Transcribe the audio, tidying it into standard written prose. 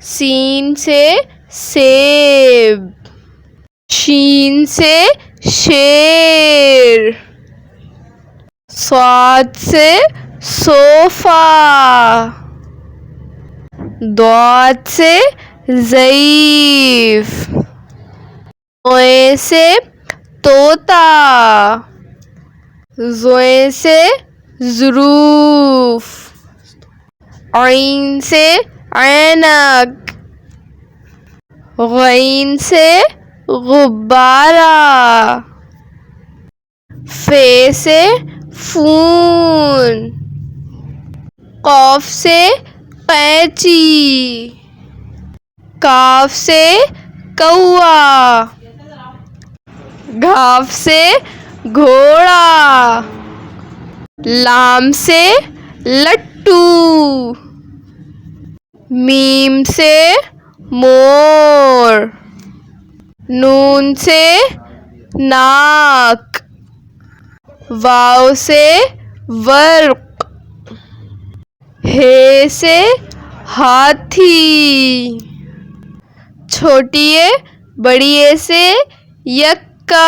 Scene से सेब, शीन से शेर, स्वाद से सोफा, दौद से ज़ईफ, ज़ोए से तोता, ज़ोए से ज़ुरूफ, ऐन से ऐनक, गैन से गुब्बारा, फे से फून, कौफ से कैंची, काफ से कौआ, घाफ से घोड़ा, लाम से लट्टू, मीम से मोर, नून से नाक, वाव से वर्क, हे से हाथी, छोटी ए बड़ी ए से यक्का।